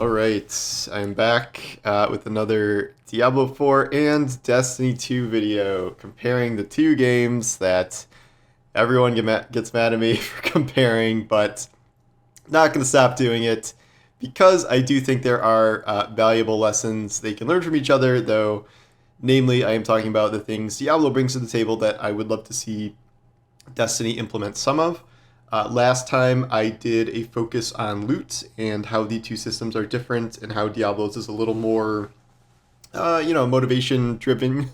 All right, I'm back with another Diablo 4 and Destiny 2 video comparing the two games that everyone gets mad at me for comparing, but not going to stop doing it because I do think there are valuable lessons they can learn from each other, though, namely, I am talking about the things Diablo brings to the table that I would love to see Destiny implement some of. Last time I did a focus on loot and how the two systems are different and how Diablo's is a little more, motivation driven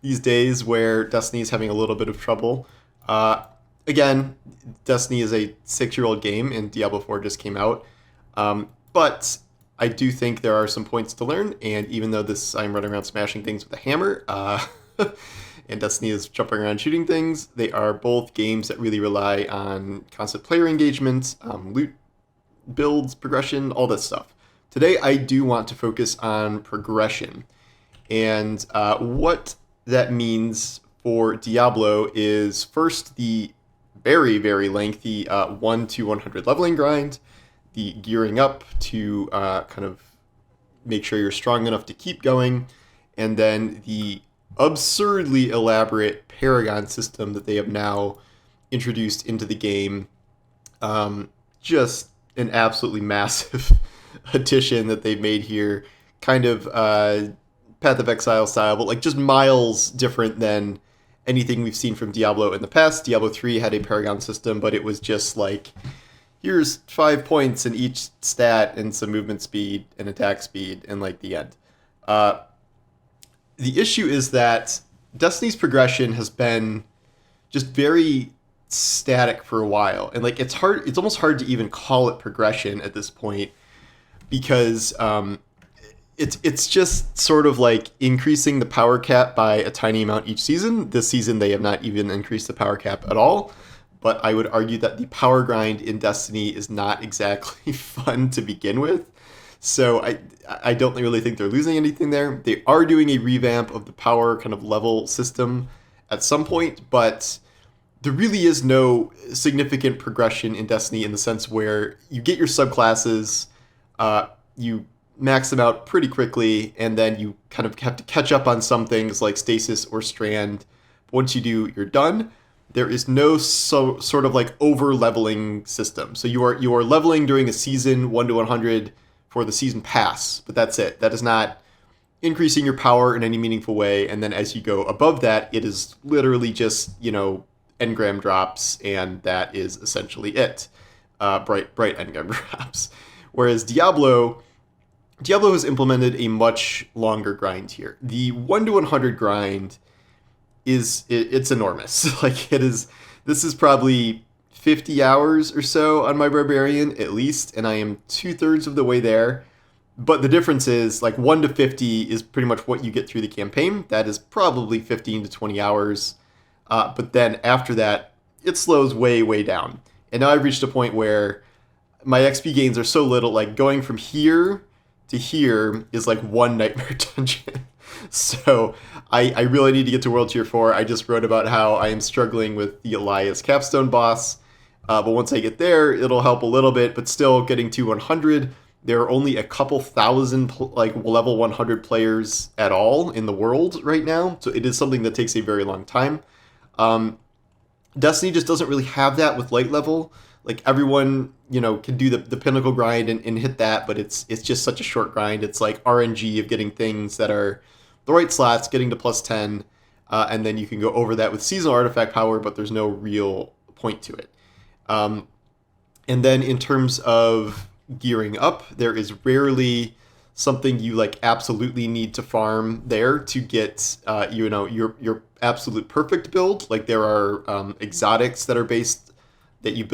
these days where Destiny is having a little bit of trouble. Again, Destiny is a 6-year-old game and Diablo 4 just came out. But I do think there are some points to learn, and even though I'm running around smashing things with a hammer, and Destiny is jumping around shooting things, they are both games that really rely on constant player engagement, loot, builds, progression, all that stuff. Today, I do want to focus on progression. And what that means for Diablo is first the very, very lengthy 1 to 100 leveling grind, the gearing up to kind of make sure you're strong enough to keep going, and then the absurdly elaborate Paragon system that they have now introduced into the game. Just an absolutely massive addition that they've made here. Kind of Path of Exile style, but like just miles different than anything we've seen from Diablo in the past. Diablo 3 had a Paragon system, but it was just like, here's 5 points in each stat and some movement speed and attack speed and like the end. The issue is that Destiny's progression has been just very static for a while, and like it's almost hard to even call it progression at this point because it's just sort of like increasing the power cap by a tiny amount each season. This season they have not even increased the power cap at all, but I would argue that the power grind in Destiny is not exactly fun to begin with. So I don't really think they're losing anything there. They are doing a revamp of the power kind of level system at some point, but there really is no significant progression in Destiny in the sense where you get your subclasses, you max them out pretty quickly, and then you kind of have to catch up on some things like Stasis or Strand. Once you do, you're done. There is no sort of like over leveling system. So you are leveling during a season 1 to 100 for the season pass, but that's it. That is not increasing your power in any meaningful way. And then as you go above that, it is literally just, engram drops, and that is essentially it. Bright engram drops. Whereas Diablo has implemented a much longer grind here. The 1 to 100 grind it's enormous. This is probably 50 hours or so on my Barbarian, at least, and I am 2/3 of the way there. But the difference is, like, 1 to 50 is pretty much what you get through the campaign. That is probably 15 to 20 hours. But then after that, it slows way, way down. And now I've reached a point where my XP gains are so little, like, going from here to here is like one nightmare dungeon. So I really need to get to World Tier 4. I just wrote about how I am struggling with the Elias Capstone boss. But once I get there, it'll help a little bit. But still, getting to 100, there are only a couple thousand level 100 players at all in the world right now. So it is something that takes a very long time. Destiny just doesn't really have that with light level. Like everyone, can do the pinnacle grind and hit that, but it's just such a short grind. It's like RNG of getting things that are the right slots, getting to plus 10, and then you can go over that with seasonal artifact power, but there's no real point to it. And then in terms of gearing up, there is rarely something you like absolutely need to farm there to get your absolute perfect build. Like there are exotics that are based that you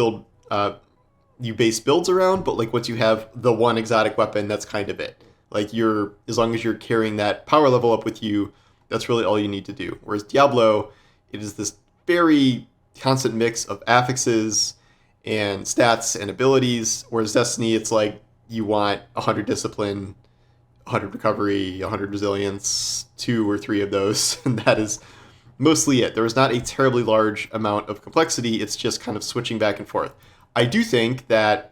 base builds around, but like once you have the one exotic weapon, that's kind of it. Like as long as you're carrying that power level up with you, that's really all you need to do. Whereas Diablo, it is this very constant mix of affixes and stats and abilities, whereas Destiny, it's like you want 100 discipline, 100 recovery, 100 resilience, 2 or 3 of those, and that is mostly it. There is not a terribly large amount of complexity, it's just kind of switching back and forth. I do think that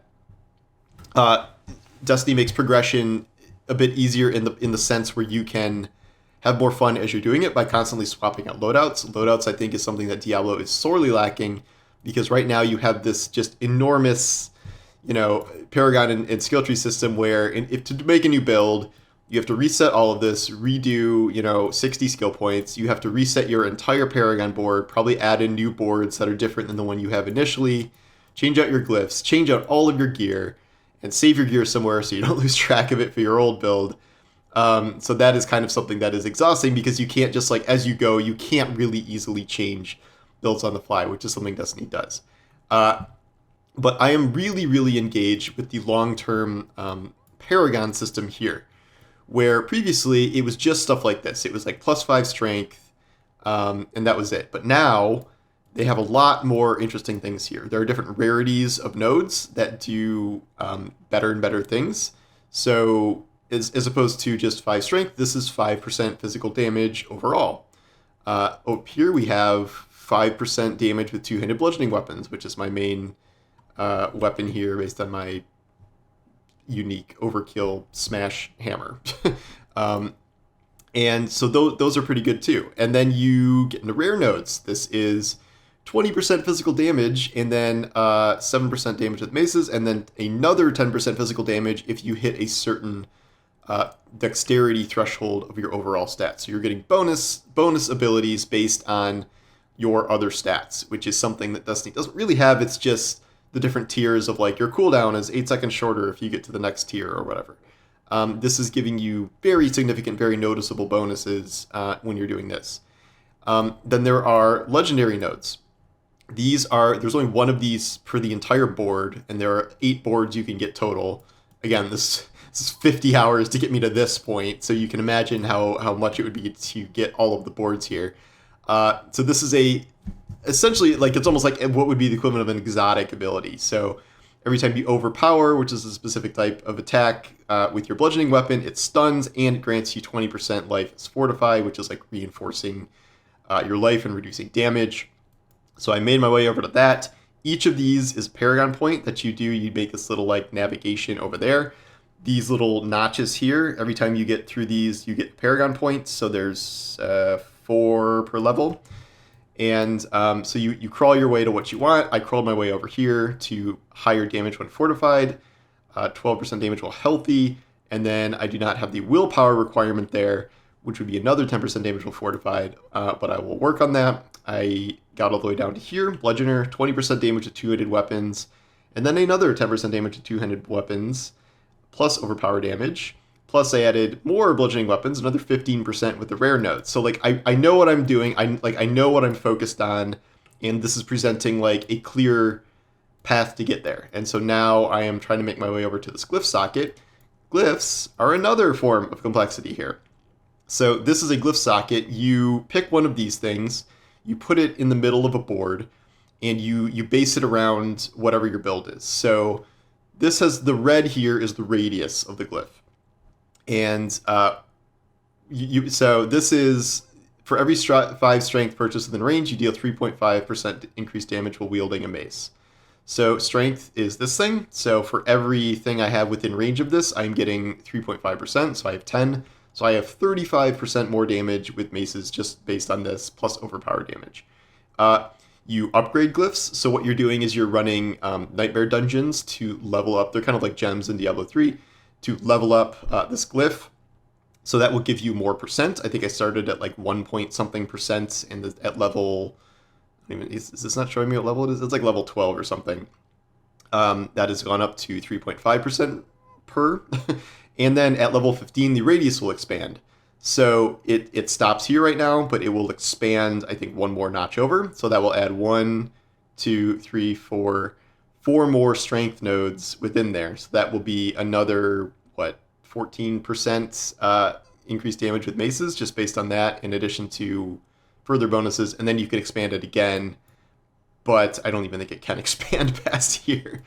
Destiny makes progression a bit easier in the sense where you can have more fun as you're doing it by constantly swapping out loadouts. Loadouts, I think, is something that Diablo is sorely lacking, because right now you have this just enormous, Paragon and skill tree system where if to make a new build, you have to reset all of this, redo, 60 skill points. You have to reset your entire Paragon board, probably add in new boards that are different than the one you have initially, change out your glyphs, change out all of your gear, and save your gear somewhere so you don't lose track of it for your old build. So that is kind of something that is exhausting, because you can't just, like, as you go, you can't really easily change builds on the fly, which is something Destiny does. But I am really, really engaged with the long-term Paragon system here, where previously it was just stuff like this. It was like +5 strength, and that was it. But now they have a lot more interesting things here. There are different rarities of nodes that do better and better things. So as opposed to just 5 strength, this is 5% physical damage overall. Up here we have 5% damage with two-handed bludgeoning weapons, which is my main weapon here based on my unique overkill smash hammer. And so those are pretty good too. And then you get into rare nodes. This is 20% physical damage, and then 7% damage with maces, and then another 10% physical damage if you hit a certain dexterity threshold of your overall stats. So you're getting bonus abilities based on your other stats, which is something that Destiny doesn't really have. It's just the different tiers of, like, your cooldown is 8 seconds shorter if you get to the next tier or whatever. This is giving you very significant, very noticeable bonuses when you're doing this. Then there are legendary nodes. There's only one of these per the entire board, and there are 8 boards you can get total. Again, this is 50 hours to get me to this point, so you can imagine how much it would be to get all of the boards here. So this is essentially, like, it's almost like what would be the equivalent of an exotic ability. So every time you overpower, which is a specific type of attack, with your bludgeoning weapon, it stuns and it grants you 20% life as fortify, which is like reinforcing your life and reducing damage. So I made my way over to that. Each of these is a Paragon point that you do. You make this little, like, navigation over there. These little notches here, every time you get through these, you get Paragon points. So there's 4 per level. And so you crawl your way to what you want. I crawled my way over here to higher damage when fortified, 12% damage while healthy, and then I do not have the willpower requirement there, which would be another 10% damage while fortified, but I will work on that. I got all the way down to here, Bludgeoner, 20% damage with two-handed weapons, and then another 10% damage with two-handed weapons, plus overpower damage. Plus, I added more bludgeoning weapons, another 15% with the rare nodes. So, like, I know what I'm doing. I know what I'm focused on, and this is presenting, like, a clear path to get there. And so now I am trying to make my way over to this glyph socket. Glyphs are another form of complexity here. So this is a glyph socket. You pick one of these things, you put it in the middle of a board, and you base it around whatever your build is. So this has the red here is the radius of the glyph. And so this is, for every 5 strength purchase within range, you deal 3.5% increased damage while wielding a mace. So strength is this thing. So for everything I have within range of this, I'm getting 3.5%. So I have 10. So I have 35% more damage with maces just based on this, plus overpower damage. You upgrade glyphs. So what you're doing is you're running nightmare dungeons to level up. They're kind of like gems in Diablo 3 to level up this glyph. So that will give you more percent. I think I started at like 1 point something percent, and at level, is this not showing me what level it is? It's like level 12 or something. That has gone up to 3.5% per. And then at level 15, the radius will expand. So it stops here right now, but it will expand, I think, one more notch over. So that will add 1, 2, 3, 4 more strength nodes within there. So that will be another, 14% increased damage with maces, just based on that, in addition to further bonuses. And then you can expand it again, but I don't even think it can expand past here.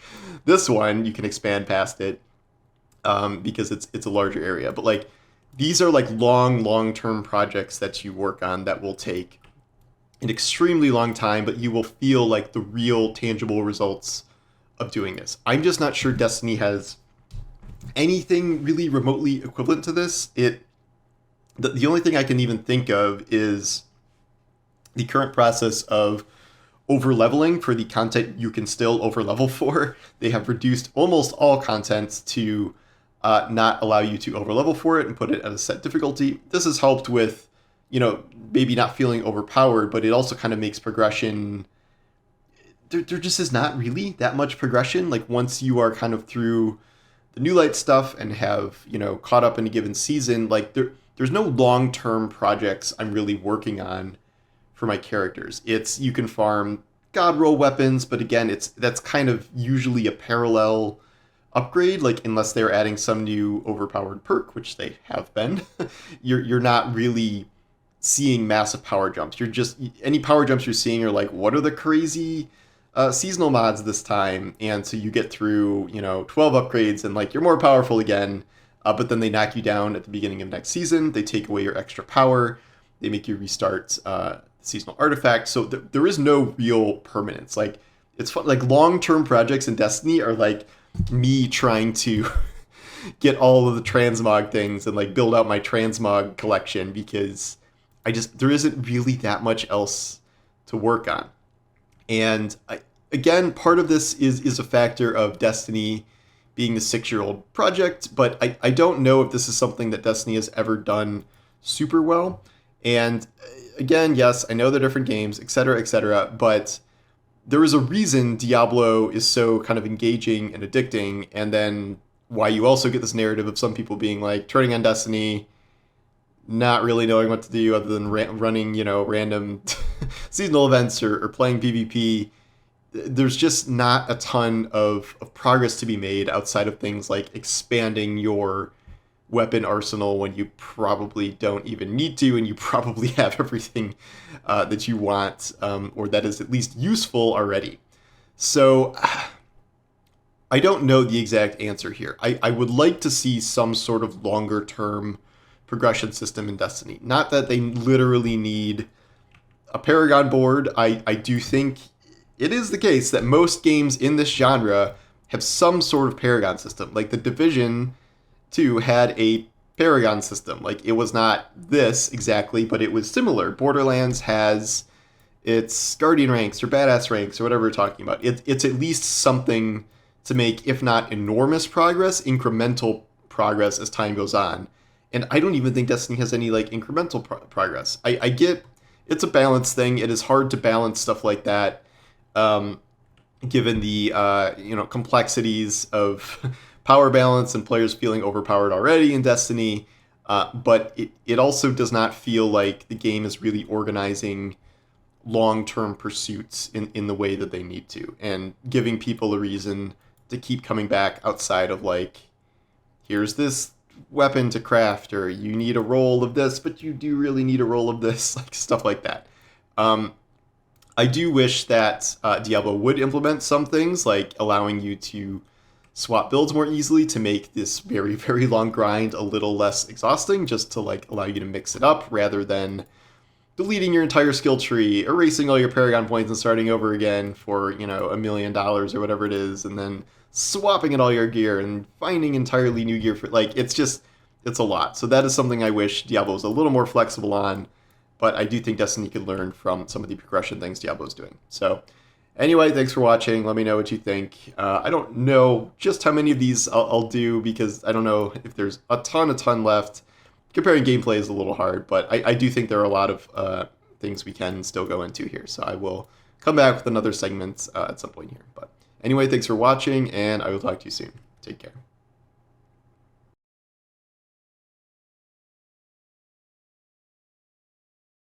This one, you can expand past it because it's a larger area. But like, these are like long-term projects that you work on that will take an extremely long time, but you will feel like the real tangible results of doing this. I'm just not sure Destiny has anything really remotely equivalent to this. The only thing I can even think of is the current process of over leveling for the content you can still over level for. They have reduced almost all content to not allow you to over level for it and put it at a set difficulty. This has helped with, maybe not feeling overpowered, but it also kind of makes progression. There just is not really that much progression. Like once you are kind of through the new light stuff and have, caught up in a given season, like there's no long-term projects I'm really working on for my characters. You can farm god roll weapons, but again, that's kind of usually a parallel upgrade, like unless they're adding some new overpowered perk, which they have been. You're not really seeing massive power jumps. You're just, any power jumps you're seeing are like, what are the crazy seasonal mods this time? And so you get through 12 upgrades and like you're more powerful again, but then they knock you down at the beginning of next season. They take away your extra power. They make you restart seasonal artifacts. So there is no real permanence. Like it's fun. Like long-term projects in Destiny are like me trying to get all of the transmog things and like build out my transmog collection, because there isn't really that much else to work on. And again, part of this is a factor of Destiny being the 6-year-old project, but I don't know if this is something that Destiny has ever done super well. And again, yes, I know they're different games, etc., but there is a reason Diablo is so kind of engaging and addicting, and then why you also get this narrative of some people being like turning on Destiny, not really knowing what to do other than running, random seasonal events or playing PvP. There's just not a ton of progress to be made outside of things like expanding your weapon arsenal when you probably don't even need to, and you probably have everything that you want, or that is at least useful already. So I don't know the exact answer here. I would like to see some sort of longer term progression system in Destiny. Not that they literally need a Paragon board. I do think it is the case that most games in this genre have some sort of Paragon system. Like The Division 2 had a Paragon system. Like it was not this exactly, but it was similar. Borderlands has its Guardian ranks or Badass ranks or whatever we're talking about. It's at least something to make, if not enormous progress, incremental progress as time goes on. And I don't even think Destiny has any like incremental progress. I get it's a balance thing. It is hard to balance stuff like that, given the complexities of power balance and players feeling overpowered already in Destiny. But it also does not feel like the game is really organizing long-term pursuits in the way that they need to, and giving people a reason to keep coming back outside of like, here's this weapon to craft, or you need a roll of this, but you do really need a roll of this, like stuff like that. I do wish that Diablo would implement some things like allowing you to swap builds more easily to make this very, very long grind a little less exhausting, just to like allow you to mix it up rather than deleting your entire skill tree, erasing all your Paragon points and starting over again for, $1 million or whatever it is, and then swapping in all your gear and finding entirely new gear for, like, it's a lot. So that is something I wish Diablo was a little more flexible on, but I do think Destiny could learn from some of the progression things Diablo's doing. So anyway, thanks for watching. Let me know what you think. I don't know just how many of these I'll do, because I don't know if there's a ton left. Comparing gameplay is a little hard, but I do think there are a lot of things we can still go into here. So I will come back with another segment at some point here. But anyway, thanks for watching, and I will talk to you soon. Take care.